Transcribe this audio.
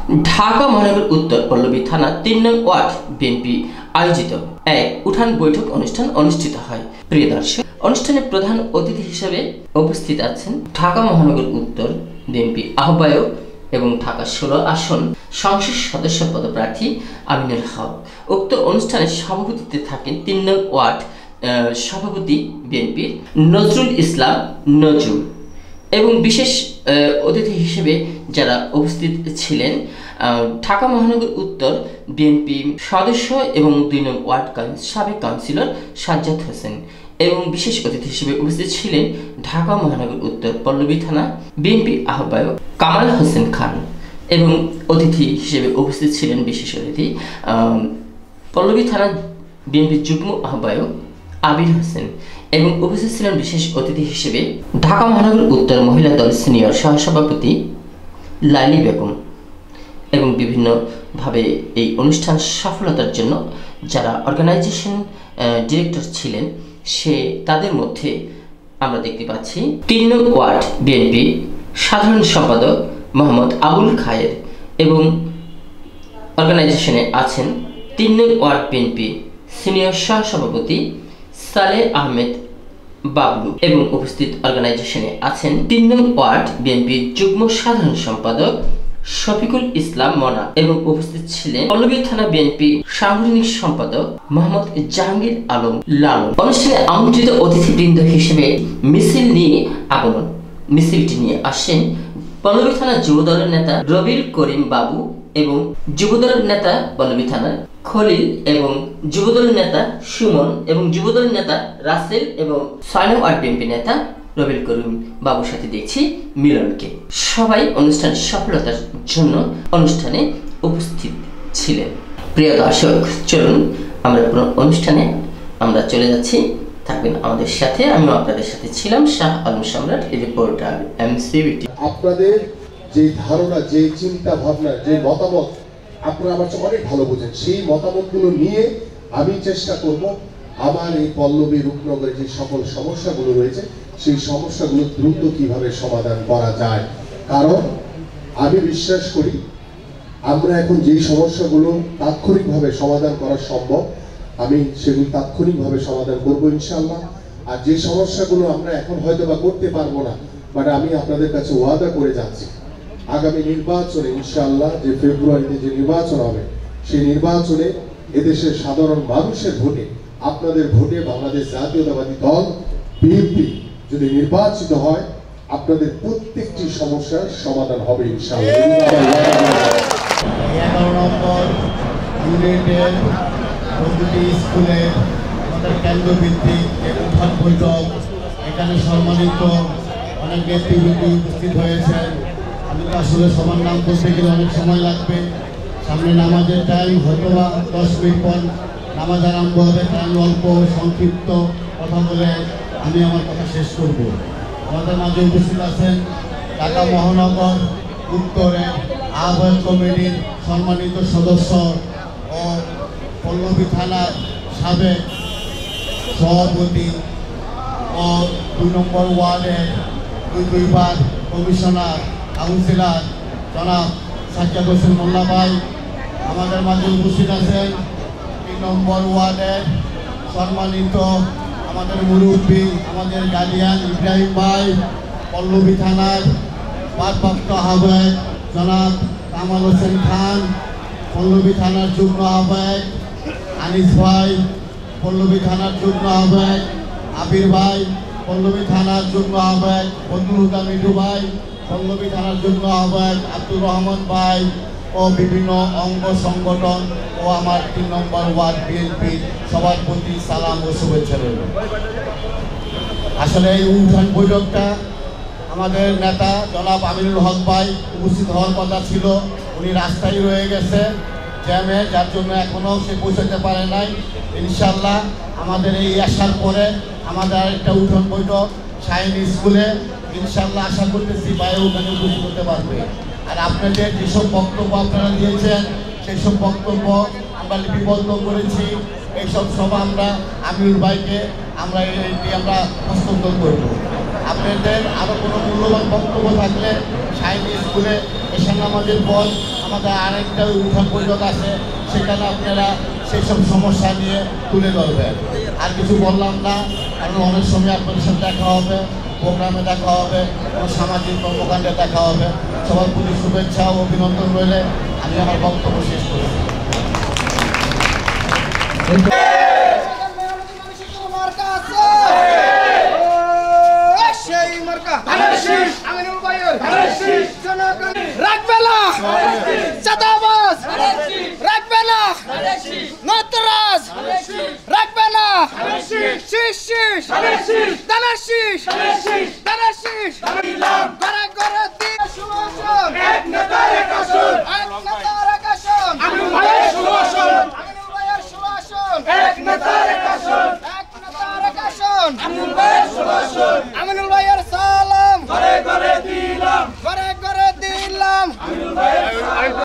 ঢাকা মহানগর উত্তর পল্লবী থানা ৩ নং ওয়ার্ড বিএনপি আয়োজিত এক উঠান বৈঠক অনুষ্ঠান অনুষ্ঠিত হয়। প্রিয় দর্শক, অনুষ্ঠানে প্রধান অতিথি হিসেবে উপস্থিত আছেন ঢাকা মহানগর উত্তর বিএনপি আহ্বায়ক এবং ঢাকা ১৬ আসন সংসদ সদস্য পদপ্রার্থী আমিনুল হক। উক্ত অনুষ্ঠানে সভাপতিত্বে থাকেন ৩ নং ওয়ার্ড সভাপতি বিএনপির নজরুল ইসলাম নজরুল এবং বিশেষ অতিথি হিসেবে যারা উপস্থিত ছিলেন ঢাকা মহানগর উত্তর বিএনপি সদস্য এবং ২ নং ওয়ার্ড সাবেক কাউন্সিলর সাজ্জাদ হোসেন এবং বিশেষ অতিথি হিসেবে উপস্থিত ছিলেন ঢাকা মহানগর উত্তর পল্লবী থানা বিএনপি আহ্বায়ক কামাল হোসেন খান এবং অতিথি হিসেবে উপস্থিত ছিলেন বিশেষ অতিথি পল্লবী থানা বিএনপি যুগ্ম আহ্বায়ক আবির হোসেন এবং উপস্থিত ছিলেন বিশেষ অতিথি হিসেবে ঢাকা মহানগর উত্তর মহিলা দল সিনিয়র সহসভাপতি লাইলি বেগম এবং বিভিন্নভাবে এই অনুষ্ঠান সফলতার জন্য যারা অর্গানাইজেশন ডিরেক্টর ছিলেন তাদের মধ্যে আমরা দেখতে পাচ্ছি ৩ নং ওয়ার্ড বিএনপি সাধারণ সম্পাদক মোহাম্মদ আবুল খায়ের এবং অর্গানাইজেশনে আছেন ৩ নং ওয়ার্ড বিএনপি সিনিয়র সহসভাপতি সালেহ আহমেদ বাবলু এবং উপস্থিত অর্গানাইজেশনে আছেন ৩ নং ওয়ার্ড বিএনপি যুগ্ম সাধারণ সম্পাদক শফিকুল ইসলাম মনা এবং উপস্থিত ছিলেন পল্লবী থানা বিএনপি সাংগঠনিক সম্পাদক মোহাম্মদ জাহাঙ্গীর আলম লালন। অনুষ্ঠানে আমন্ত্রিত অতিথিবৃন্দ হিসেবে মিছিলটি নিয়ে আসেন পল্লবী থানা যুবদলের নেতা রবিল করিম বাবু এবং যুবদলের নেতা পল্লবী থানার খলিল এবং যুবদলের নেতা সুমন এবং যুবদলের নেতা রাসেল এবং ৬ নং ওয়ার্ড বিএনপি নেতা রবিল করিম বাবুর সাথে দেখছি মিলনকে। সবাই অনুষ্ঠানের সফলতার জন্য অনুষ্ঠানে উপস্থিত ছিলেন। প্রিয় দর্শক, চলুন আমরা অনুষ্ঠানে আমরা চলে যাচ্ছি, থাকবেন আমাদের সাথে। আমি আপনাদের সাথে ছিলাম শাহ আলম সম্রাট, রিপোর্টার এমসিবিটি। আপনাদের যে ধারণা, যে চিন্তা ভাবনা, যে মতামত আপনারা আমার চেয়ে অনেক ভালো বোঝেন, সেই মতামতগুলো নিয়ে আমি চেষ্টা করব আমার এই পল্লবী রূপনগরে যে সকল সমস্যাগুলো রয়েছে সেই সমস্যাগুলো দ্রুত কিভাবে সমাধান করা যায়। কারণ আমি বিশ্বাস করি আমরা এখন যেই সমস্যাগুলো তাৎক্ষণিকভাবে সমাধান করা সম্ভব আমি সেগুলো তাৎক্ষণিকভাবে সমাধান করব ইনশাআল্লাহ। আর যে সমস্যাগুলো আমরা এখন হয়তো বা করতে পারবো না, বাট আমি আপনাদের কাছে ওয়াদা করে যাচ্ছি আগামী নির্বাচনে ইনশাআল্লাহ যে ফেব্রুয়ারিতে যে নির্বাচন হবে সেই নির্বাচনে এদেশের সাধারণ মানুষের ভোটে, আপনাদের ভোটে বাংলাদেশ জাতীয়তাবাদী দল বিএনপি যদি নির্বাচিত হয় আপনাদের প্রত্যেকটি সমস্যার সমাধান হবে ইনশাআল্লাহ। 11 নম্বর ইউনিটের প্রতিটি স্কুলে আমাদের কেন্দ্রভিত্তিক উঠান বৈঠক, এখানে সম্মানিত অনেক ব্যক্তিবৃন্দ উপস্থিত হয়েছেন। আমি তো আসলে সবার নাম বলতে গেলে অনেক সময় লাগবে। সামনে নামাজের টাইম, হয়তো 10 মিনিট পর নামাজ আরম্ভ হবে। টাইম অল্প, সংক্ষিপ্ত কথা বলে আমি আমার কথা শেষ করব। আমাদের মাঝে উপস্থিত আছেন ঢাকা মহানগর উত্তরে আহ্বায়ক কমিটির সম্মানিত সদস্য ও পল্লবী থানার সাবেক সভাপতি ও ২ নম্বর ওয়ার্ডের দুইবার কমিশনার কাউন্সিলর জনাব সাজ্জাদ হোসেন মোল্লা ভাই। আমাদের মাঝে উপস্থিত আছেন ৩ নম্বর ওয়ার্ডের সম্মানিত আমাদের মুরব্বী, আমাদের গার্ডিয়ান ইব্রাহিম ভাই। পল্লবী থানার ভারপ্রাপ্ত আহ্বায়ক জনাব কামাল হোসেন খান। পল্লবী থানার যুগ্ম আহ্বায়ক আনিস ভাই। পল্লবী থানার যুগ্ম আহ্বায়ক আবির ভাই। পল্লবী থানার যুগ্ম আহ্বায়ক বদরুল হুদা মিঠু ভাই। পল্লবী থানার যুগ্ম আহ্বায়ক আব্দুর রহমান ভাই ও বিভিন্ন অঙ্গ সংগঠন ও আমার ৩ নম্বর ওয়ার্ড বিএনপির সবার প্রতি সালাম ও শুভেচ্ছা রইল। আসলে এই উঠান বৈঠকটা আমাদের নেতা জনাব আমিনুল হক ভাই উপস্থিত হওয়ার কথা ছিল, উনি রাস্তায় রয়ে গেছে জ্যামে, যার জন্য এখনও সে পৌঁছাতে পারে নাই। ইনশাল্লাহ আমাদের এই আসার পরে আমাদের আরেকটা উঠান বৈঠক শাহিন স্কুলে, ইনশাল্লাহ আশা করতেছি ভাইও ওখানে উপস্থিত হতে পারবে। আর আপনাদের যেসব বক্তব্য আপনারা দিয়েছেন সেই সব বক্তব্য আমরা লিপিবদ্ধ করেছি। এইসব সভা আমরা আমিনুল ভাইকে আমরা হস্তান্তর করব। আপনাদের আরও কোনো মূল্যবান বক্তব্য থাকলে শাহিন স্কুলে এশার নামাজের পর আমাদের আরেকটা উঠান বৈঠক আছে, সেখানে আপনারা সেই সব সমস্যা নিয়ে তুলে ধরবেন। আর কিছু বললাম না, কারণ অনেক সময় আপনাদের সাথে দেখা হবে, প্রোগ্রামে দেখা হবে, কোনো সামাজিক কর্মকাণ্ডে দেখা হবে। সবার প্রতি শুভেচ্ছা ও অভিনন্দন রইলে আমি আমার বক্তব্য শেষ করি। রাখবে না চাঁদাবাজ, রাখবে না নটরাজ, রাখবে না শীষ শীষ